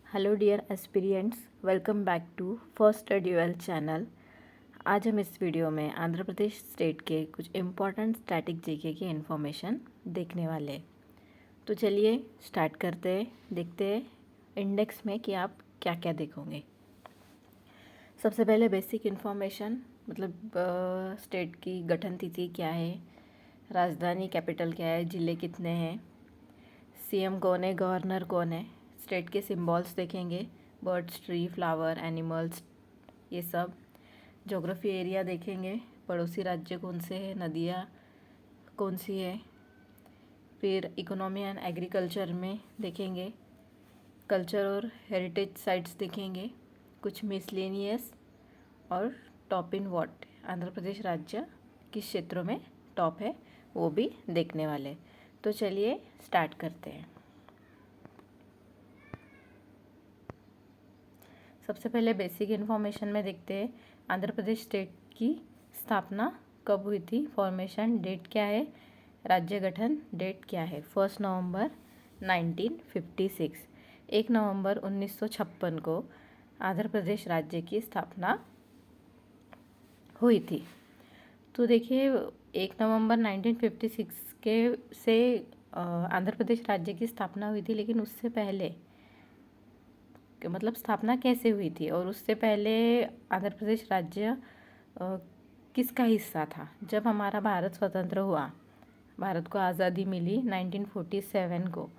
Hello dear aspirants, welcome back to first dual channel. आज हम इस वीडियो में आंध्र प्रदेश स्टेट के कुछ इम्पॉर्टेंट स्टैटिक जीके की इन्फॉर्मेशन देखने वाले हैं। तो चलिए स्टार्ट करते हैं। देखते हैं इंडेक्स में कि आप क्या क्या देखोगे। सबसे पहले बेसिक इन्फॉर्मेशन, मतलब स्टेट की गठन तिथि क्या है, राजधानी कैपिटल क्या है, ज़िले कितने हैं, सीएम कौन है, गवर्नर कौन है। स्टेट के सिंबल्स देखेंगे, बर्ड्स, ट्री, फ्लावर, एनिमल्स, ये सब। ज्योग्राफी एरिया देखेंगे, पड़ोसी राज्य कौन से हैं, नदियाँ कौन सी है। फिर इकोनॉमी एंड एग्रीकल्चर में देखेंगे, कल्चर और हेरिटेज साइट्स देखेंगे, कुछ मिसलेनियस और top in what, Andhra Pradesh राज्य किस क्षेत्रों में टॉप है वो भी देखने वाले। तो चलिए स्टार्ट करते हैं। सबसे पहले बेसिक इन्फॉर्मेशन में देखते हैं आंध्र प्रदेश स्टेट की स्थापना कब हुई थी, फॉर्मेशन डेट क्या है, राज्य गठन डेट क्या है। 1 नवंबर 1956, 1 नवंबर 1956 को आंध्र प्रदेश राज्य की स्थापना हुई थी। तो देखिए 1 नवंबर 1956 के से आंध्र प्रदेश राज्य की स्थापना हुई थी, लेकिन उससे पहले मतलब स्थापना कैसे हुई थी और उससे पहले आंध्र प्रदेश राज्य किसका हिस्सा था। जब हमारा भारत स्वतंत्र हुआ, भारत को आज़ादी मिली 1947 को,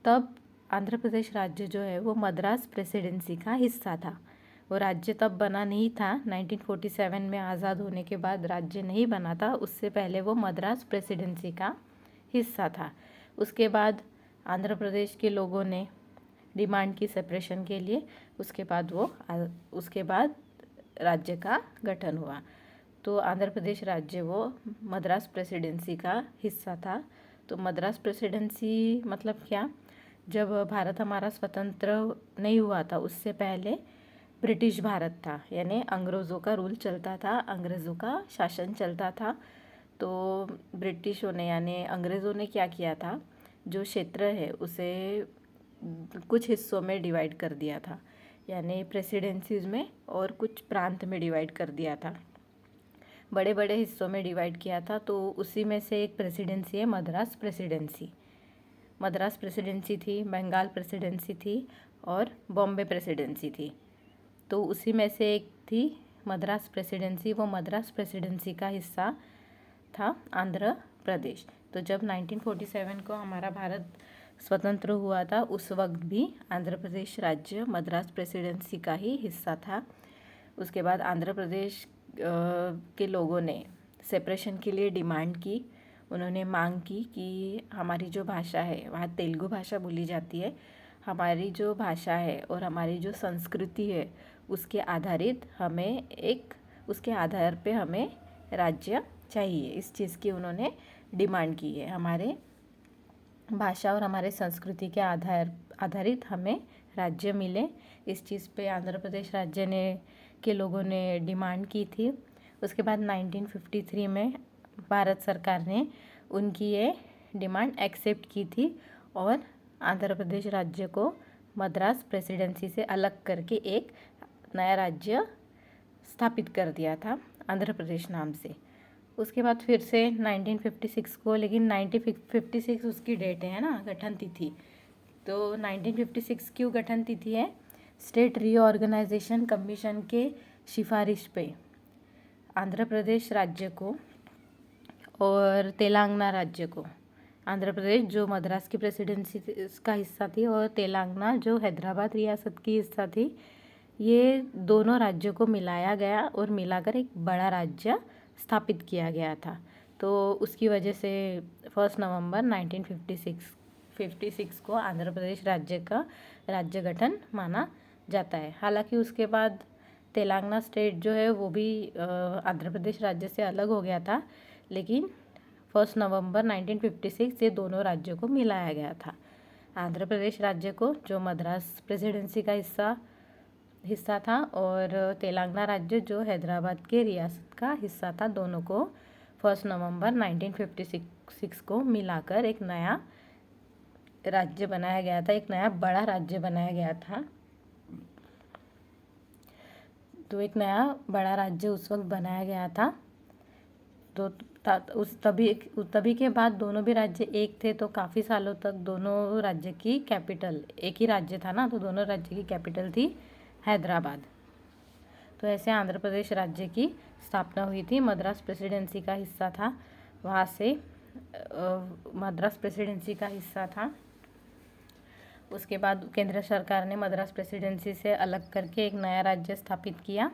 तब आंध्र प्रदेश राज्य जो है वो मद्रास प्रेसिडेंसी का हिस्सा था। वो राज्य तब बना नहीं था, 1947 में आज़ाद होने के बाद राज्य नहीं बना था, उससे पहले वो मद्रास प्रेसिडेंसी का हिस्सा था। उसके बाद आंध्र प्रदेश के लोगों ने डिमांड की सेपरेशन के लिए, उसके बाद राज्य का गठन हुआ। तो आंध्र प्रदेश राज्य वो मद्रास प्रेसिडेंसी का हिस्सा था। तो मद्रास प्रेसिडेंसी मतलब क्या, जब भारत हमारा स्वतंत्र नहीं हुआ था उससे पहले ब्रिटिश भारत था, यानी अंग्रेज़ों का रूल चलता था, अंग्रेज़ों का शासन चलता था। तो ब्रिटिशों ने यानी अंग्रेज़ों ने क्या किया था, जो क्षेत्र है उसे कुछ हिस्सों में डिवाइड कर दिया था, यानी प्रेसिडेंसीज में और कुछ प्रांत में डिवाइड कर दिया था, बड़े बड़े हिस्सों में डिवाइड किया था। तो उसी में से एक प्रेसिडेंसी है मद्रास प्रेसिडेंसी। मद्रास प्रेसिडेंसी थी, बंगाल प्रेसिडेंसी थी और बॉम्बे प्रेसिडेंसी थी। तो उसी में से एक थी मद्रास प्रेसिडेंसी, वो मद्रास प्रेसिडेंसी का हिस्सा था आंध्र प्रदेश। तो जब 1947 को हमारा भारत स्वतंत्र हुआ था, उस वक्त भी आंध्र प्रदेश राज्य मद्रास प्रेसिडेंसी का ही हिस्सा था। उसके बाद आंध्र प्रदेश के लोगों ने सेपरेशन के लिए डिमांड की। उन्होंने मांग की कि हमारी जो भाषा है, वहाँ तेलुगु भाषा बोली जाती है, हमारी जो भाषा है और हमारी जो संस्कृति है उसके आधार पे हमें राज्य चाहिए। इस चीज़ की उन्होंने डिमांड की है, हमारे भाषा और हमारे संस्कृति के आधारित हमें राज्य मिले। इस चीज़ पे आंध्र प्रदेश राज्य ने के लोगों ने डिमांड की थी। उसके बाद 1953 में भारत सरकार ने उनकी ये डिमांड एक्सेप्ट की थी और आंध्र प्रदेश राज्य को मद्रास प्रेसिडेंसी से अलग करके एक नया राज्य स्थापित कर दिया था आंध्र प्रदेश नाम से। उसके बाद फिर से 1956 को, लेकिन 1956 उसकी डेट है ना गठन तिथि। तो 1956 क्यों गठन तिथि है, स्टेट रीऑर्गेनाइजेशन कमीशन के सिफारिश पे आंध्र प्रदेश राज्य को और तेलंगाना राज्य को, आंध्र प्रदेश जो मद्रास की प्रेसिडेंसी का हिस्सा थी और तेलंगाना जो हैदराबाद रियासत की हिस्सा थी, ये दोनों राज्यों को मिलाया गया और मिलाकर एक बड़ा राज्य स्थापित किया गया था। तो उसकी वजह से 1 नवंबर 1956 को आंध्र प्रदेश राज्य का राज्य गठन माना जाता है। हालांकि उसके बाद तेलंगाना स्टेट जो है वो भी आंध्र प्रदेश राज्य से अलग हो गया था, लेकिन 1 नवंबर 1956 से दोनों राज्यों को मिलाया गया था। आंध्र प्रदेश राज्य को जो मद्रास प्रेसिडेंसी का हिस्सा था और तेलंगाना राज्य जो हैदराबाद के रियासत का हिस्सा था, दोनों को 1 नवंबर 1956 को मिलाकर एक नया राज्य बनाया गया था, एक नया बड़ा राज्य बनाया गया था। तो एक नया बड़ा राज्य उस वक्त बनाया गया था। तो तभी के बाद दोनों भी राज्य एक थे, तो काफ़ी सालों तक दोनों राज्य की कैपिटल, एक ही राज्य था ना, तो दोनों राज्य की कैपिटल थी हैदराबाद। तो ऐसे आंध्र प्रदेश राज्य की स्थापना हुई थी। मद्रास प्रेसिडेंसी का हिस्सा था, वहाँ से मद्रास प्रेसिडेंसी का हिस्सा था। उसके बाद केंद्र सरकार ने मद्रास प्रेसिडेंसी से अलग करके एक नया राज्य स्थापित किया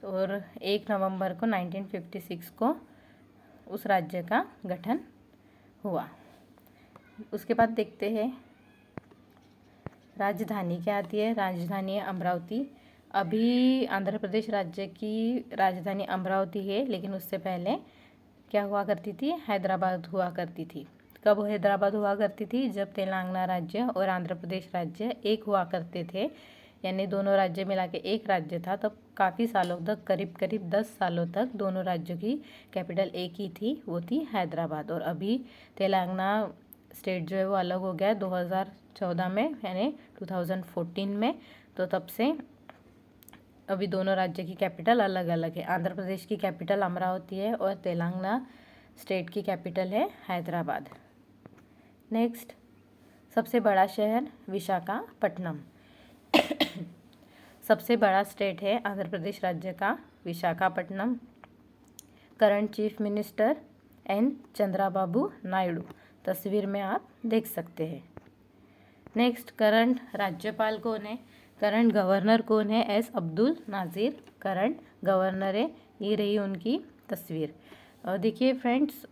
और 1 नवंबर को 1956 को उस राज्य का गठन हुआ। उसके बाद देखते हैं राजधानी क्या आती है। राजधानी है अमरावती। अभी आंध्र प्रदेश राज्य की राजधानी अमरावती है, लेकिन उससे पहले क्या हुआ करती थी, हैदराबाद हुआ करती थी। कब हैदराबाद हुआ करती थी, जब तेलंगाना राज्य और आंध्र प्रदेश राज्य एक हुआ करते थे, यानी दोनों राज्य मिला के एक राज्य था। तब काफ़ी सालों तक, करीब 10 सालों तक दोनों राज्यों की कैपिटल एक ही थी, वो थी हैदराबाद। और अभी तेलंगाना स्टेट जो है वो अलग हो गया है 2014 में, यानी 2014 में। तो तब से अभी दोनों राज्य की कैपिटल अलग अलग है। आंध्र प्रदेश की कैपिटल अमरावती है और तेलंगाना स्टेट की कैपिटल है हैदराबाद। नेक्स्ट, सबसे बड़ा शहर विशाखापट्टनम। सबसे बड़ा स्टेट है आंध्र प्रदेश राज्य का Visakhapatnam. Current chief minister N Chandrababu Naidu, तस्वीर में आप देख सकते हैं। नेक्स्ट, करंट राज्यपाल कौन है, करंट गवर्नर कौन है, S Abdul Nazir current governor है। ये रही उनकी तस्वीर। देखिए फ्रेंड्स,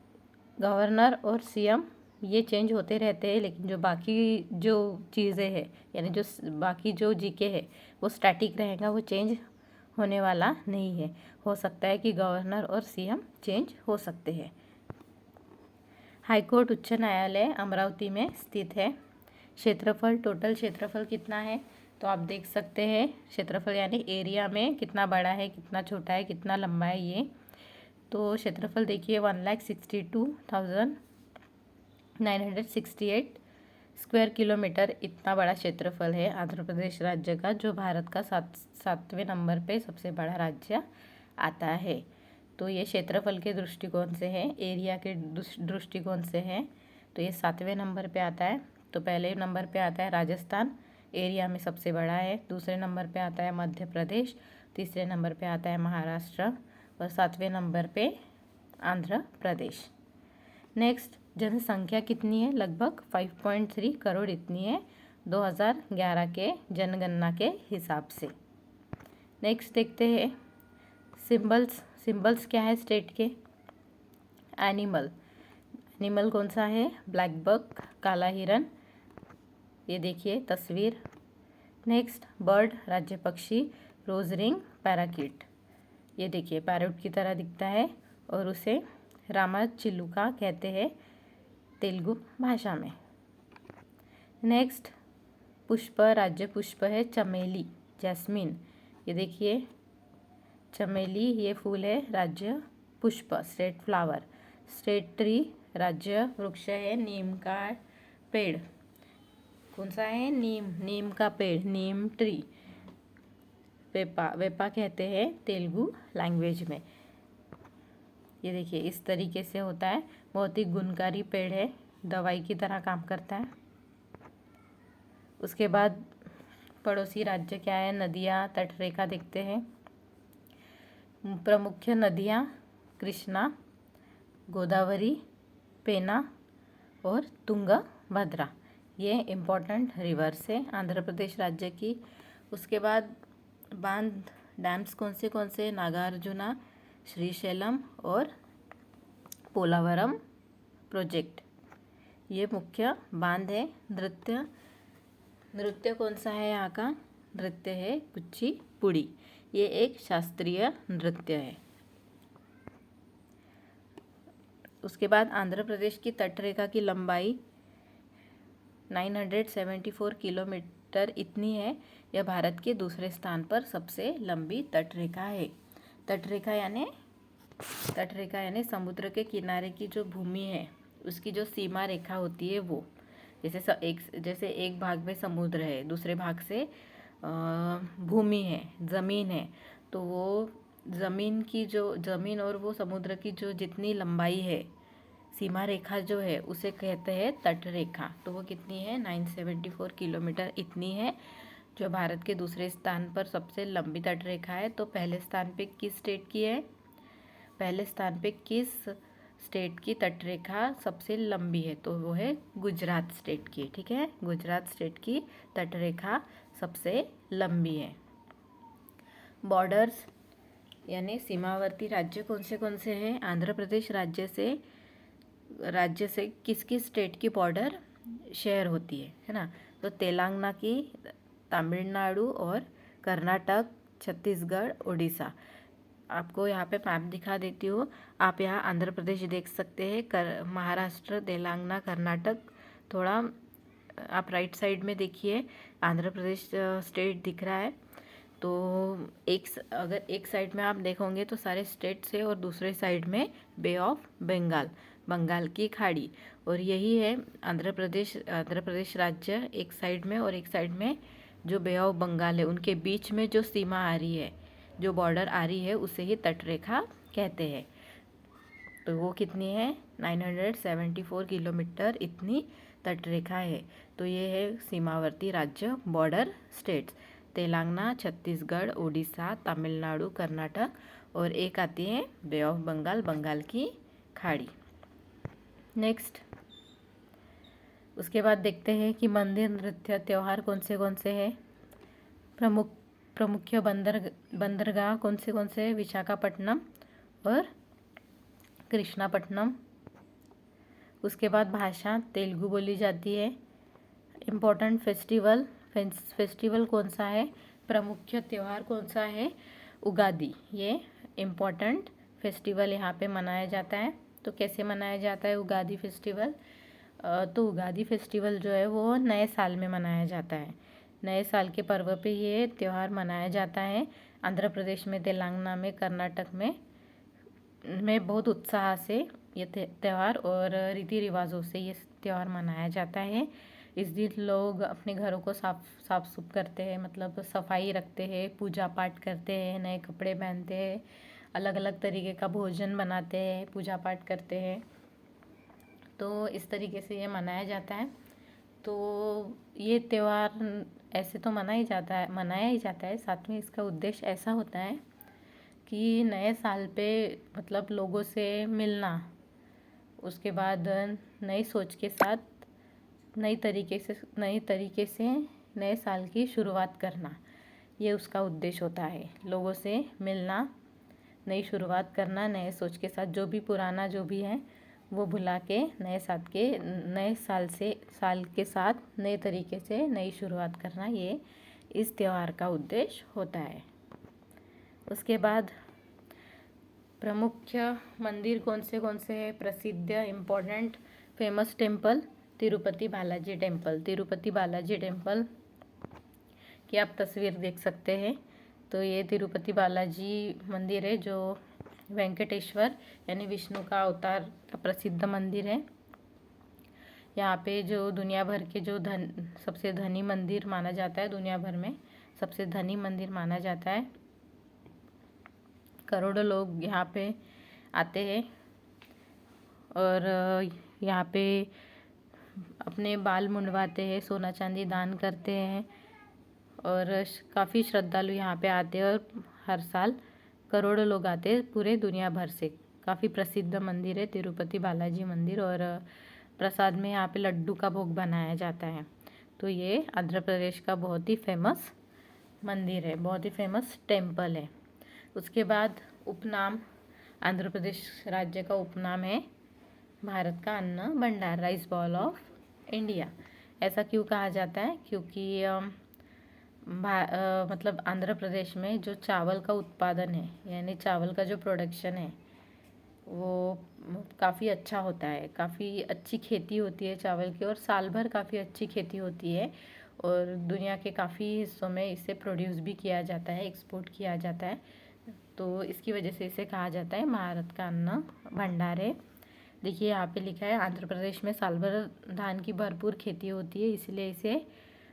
गवर्नर और सीएम ये चेंज होते रहते हैं, लेकिन जो बाकी जो चीज़ें हैं, यानी जो बाकी जो जीके है वो स्टैटिक रहेगा, वो चेंज होने वाला नहीं है। हो सकता है कि गवर्नर और सीएम चेंज हो सकते हैं। हाईकोर्ट उच्च न्यायालय अमरावती में स्थित है। क्षेत्रफल, टोटल क्षेत्रफल कितना है, तो आप देख सकते हैं क्षेत्रफल यानी एरिया में कितना बड़ा है, कितना छोटा है, कितना लंबा है ये। तो क्षेत्रफल देखिए 1,62,968 स्क्वायर किलोमीटर, इतना बड़ा क्षेत्रफल है आंध्र प्रदेश राज्य का, जो भारत का 7वें नंबर पे सबसे बड़ा राज्य आता है। तो ये क्षेत्रफल के दृष्टिकोण से है, एरिया के दृष्टिकोण से है, तो ये 7वें नंबर पे आता है। तो पहले नंबर पे आता है राजस्थान, एरिया में सबसे बड़ा है। दूसरे नंबर पे आता है मध्य प्रदेश, तीसरे नंबर पे आता है महाराष्ट्र और 7वें नंबर पे आंध्र प्रदेश। नेक्स्ट, जनसंख्या कितनी है, लगभग 5.3 करोड़ इतनी है 2011 के जनगणना के हिसाब से। नेक्स्ट देखते हैं सिंबल्स क्या है स्टेट के। एनिमल कौन सा है, ब्लैक बक, काला हिरन, ये देखिए तस्वीर। नेक्स्ट, बर्ड राज्य पक्षी, रोज रिंग पैराकीट, ये देखिए पैरोट की तरह दिखता है और उसे रामाचिलुका कहते हैं तेलुगु भाषा में। नेक्स्ट, पुष्प राज्य पुष्प है चमेली, जैस्मिन, ये देखिए चमेली, ये फूल है राज्य पुष्प, स्टेट फ्लावर। स्टेट ट्री राज्य वृक्ष है नीम का पेड़, कौन सा है, नीम का पेड़, नीम ट्री। वेपा कहते हैं तेलुगु लैंग्वेज में। ये देखिए इस तरीके से होता है, बहुत ही गुणकारी पेड़ है, दवाई की तरह काम करता है। उसके बाद पड़ोसी राज्य क्या है, नदियाँ, तटरेखा देखते हैं। प्रमुख नदियाँ कृष्णा, गोदावरी, पेना और तुंगभद्रा, ये इम्पोर्टेंट रिवर्स है आंध्र प्रदेश राज्य की। उसके बाद बांध, डैम्स कौन से, नागार्जुना, श्रीशैलम और पोलावरम प्रोजेक्ट, ये मुख्य बांध है। नृत्य कौन सा है यहाँ का, नृत्य है कुचिपुड़ी, ये एक शास्त्रीय नृत्य है। उसके बाद आंध्र प्रदेश की तटरेखा की लंबाई 974 किलोमीटर इतनी है। यह भारत के दूसरे स्थान पर सबसे लंबी तटरेखा है। तटरेखा यानी समुद्र के किनारे की जो भूमि है, उसकी जो सीमा रेखा होती है वो। जैसे एक भाग में समुद्र है, दूसरे भाग से भूमि है, ज़मीन है, तो वो ज़मीन और वो समुद्र की जो जितनी लंबाई है, सीमा रेखा जो है उसे कहते हैं तट रेखा। तो वो कितनी है? 974 किलोमीटर इतनी है, जो भारत के दूसरे स्थान पर सबसे लंबी तट रेखा है। तो पहले स्थान पे किस स्टेट की है? पहले स्थान पे किस स्टेट की तट रेखा सबसे लंबी है? तो वो है गुजरात स्टेट की। ठीक है, गुजरात स्टेट की तट रेखा सबसे लंबी है। बॉर्डर्स यानी सीमावर्ती राज्य कौन से हैं? आंध्र प्रदेश राज्य से किस किस स्टेट की बॉर्डर शेयर होती है ना? तो तेलंगाना की, तमिलनाडु और कर्नाटक, छत्तीसगढ़, उड़ीसा। आपको यहाँ पे मैप दिखा देती हूँ। आप यहाँ आंध्र प्रदेश देख सकते हैं, महाराष्ट्र, तेलंगाना, कर्नाटक। थोड़ा आप राइट साइड में देखिए, आंध्र प्रदेश स्टेट दिख रहा है। तो अगर एक साइड में आप देखोगे तो सारे स्टेट्स है, और दूसरे साइड में बे ऑफ बंगाल की खाड़ी। और यही है आंध्र प्रदेश राज्य, एक साइड में, और एक साइड में जो बे ऑफ बंगाल है, उनके बीच में जो सीमा आ रही है, जो बॉर्डर आ रही है, उसे ही तट रेखा कहते हैं। तो वो कितनी है? 974 किलोमीटर इतनी तट रेखा है। तो ये है सीमावर्ती राज्य, बॉर्डर स्टेट्स, तेलंगाना, छत्तीसगढ़, उड़ीसा, तमिलनाडु, कर्नाटक, और एक आती है बे ऑफ बंगाल की खाड़ी। नेक्स्ट, उसके बाद देखते हैं कि मंदिर, नृत्य, त्यौहार कौन से हैं। प्रमुख बंदरगाह कौन से? विशाखापट्टनम और कृष्णापट्टनम। उसके बाद भाषा तेलुगु बोली जाती है। इम्पोर्टेंट फेस्टिवल कौन सा है? प्रमुख त्यौहार कौन सा है? उगादी। ये इम्पोर्टेंट फेस्टिवल यहाँ पे मनाया जाता है। तो कैसे मनाया जाता है उगादी फेस्टिवल? तो उगादी फेस्टिवल जो है वो नए साल में मनाया जाता है। नए साल के पर्व पे ये त्यौहार मनाया जाता है। आंध्र प्रदेश में, तेलंगाना में, कर्नाटक में बहुत उत्साह से ये त्यौहार और रीति रिवाजों से ये त्यौहार मनाया जाता है। इस दिन लोग अपने घरों को साफ सुफ करते हैं, मतलब सफाई रखते हैं, पूजा पाठ करते हैं, नए कपड़े पहनते हैं, अलग अलग तरीके का भोजन बनाते हैं, पूजा पाठ करते हैं। तो इस तरीके से ये मनाया जाता है। तो ये त्यौहार ऐसे तो मनाया ही जाता है। साथ में इसका उद्देश्य ऐसा होता है कि नए साल पे मतलब लोगों से मिलना, उसके बाद नई सोच के साथ नई तरीके से नए साल की शुरुआत करना, ये उसका उद्देश्य होता है। लोगों से मिलना, नई शुरुआत करना, नए सोच के साथ, जो भी पुराना जो भी है वो भुला के नए साल के साथ नए तरीके से नई शुरुआत करना, ये इस त्यौहार का उद्देश्य होता है। उसके बाद प्रमुख मंदिर कौन से हैं? प्रसिद्ध important famous temple Tirupati Balaji temple की आप तस्वीर देख सकते हैं। तो ये तिरुपति बालाजी मंदिर है, जो वेंकटेश्वर यानी विष्णु का अवतार का प्रसिद्ध मंदिर है। यहाँ पे जो दुनिया भर के सबसे धनी मंदिर माना जाता है, दुनिया भर में सबसे धनी मंदिर माना जाता है। करोड़ों लोग यहाँ पे आते हैं और यहाँ पे अपने बाल मुंडवाते हैं, सोना चांदी दान करते हैं, और काफ़ी श्रद्धालु यहाँ पे आते हैं, और हर साल करोड़ों लोग आते हैं पूरे दुनिया भर से। काफ़ी प्रसिद्ध मंदिर है तिरुपति बालाजी मंदिर, और प्रसाद में यहाँ पे लड्डू का भोग बनाया जाता है। तो ये आंध्र प्रदेश का बहुत ही फेमस मंदिर है, बहुत ही फेमस टेम्पल है। उसके बाद उपनाम, आंध्र प्रदेश राज्य का उपनाम है भारत का अन्न भंडार, राइस बॉल ऑफ इंडिया। ऐसा क्यों कहा जाता है? क्योंकि मतलब आंध्र प्रदेश में जो चावल का उत्पादन है, यानी चावल का जो प्रोडक्शन है, वो काफ़ी अच्छा होता है। काफ़ी अच्छी खेती होती है चावल की, और साल भर काफ़ी अच्छी खेती होती है, और दुनिया के काफ़ी हिस्सों में इसे प्रोड्यूस भी किया जाता है, एक्सपोर्ट किया जाता है। तो इसकी वजह से इसे कहा जाता है भारत का अन्न भंडार है। देखिए यहाँ पे लिखा है आंध्र प्रदेश में साल भर धान की भरपूर खेती होती है, इसलिए इसे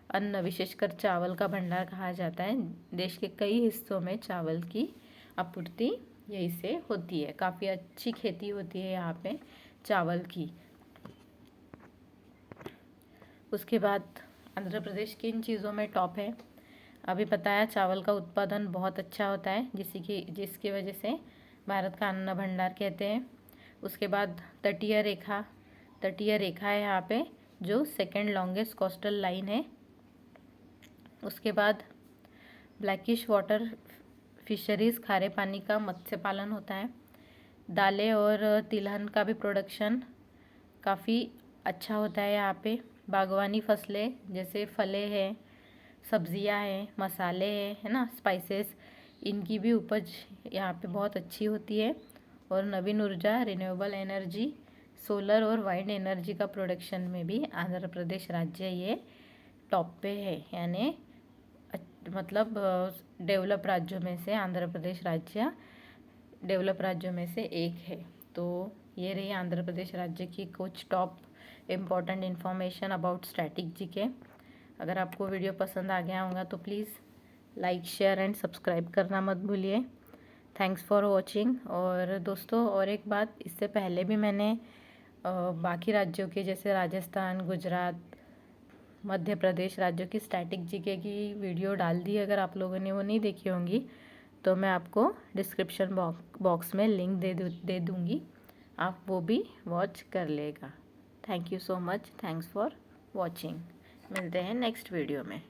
अन्न विशेषकर चावल का भंडार कहा जाता है। देश के कई हिस्सों में चावल की आपूर्ति यहीं से होती है। काफ़ी अच्छी खेती होती है यहाँ पे चावल की। उसके बाद आंध्र प्रदेश किन चीज़ों में टॉप है, अभी बताया चावल का उत्पादन बहुत अच्छा होता है, जिसकी वजह से भारत का अन्न भंडार कहते हैं। उसके बाद तटीय रेखा है यहाँ पे, जो सेकंड लॉन्गेस्ट कोस्टल लाइन है। उसके बाद ब्लैकिश वाटर फिशरीज़, खारे पानी का मत्स्य पालन होता है। दालें और तिलहन का भी प्रोडक्शन काफ़ी अच्छा होता है यहाँ पे। बागवानी फसलें जैसे फलें हैं, सब्जियां हैं, मसाले हैं, है ना, स्पाइसेस, इनकी भी उपज यहाँ पे बहुत अच्छी होती है। और नवीन ऊर्जा, रिन्यूएबल एनर्जी, सोलर और वाइंड एनर्जी का प्रोडक्शन में भी आंध्र प्रदेश राज्य ये टॉप पे है, यानी मतलब डेवलप राज्यों में से आंध्र प्रदेश राज्य डेवलप राज्यों में से एक है। तो ये रही आंध्र प्रदेश राज्य की कुछ top important information about static GK. अगर आपको वीडियो पसंद आ गया होगा तो please like, share and subscribe करना मत भूलिए। Thanks for watching. और दोस्तों, और एक बात, इससे पहले भी मैंने बाकी राज्यों के जैसे राजस्थान, गुजरात, मध्य प्रदेश राज्यों की स्टैटिक जीके की वीडियो डाल दी। अगर आप लोगों ने वो नहीं देखी होंगी तो मैं आपको डिस्क्रिप्शन बॉक्स में लिंक दे दूँगी, आप वो भी वॉच कर लेगा। Thank you so much, thanks for watching. मिलते हैं नेक्स्ट वीडियो में।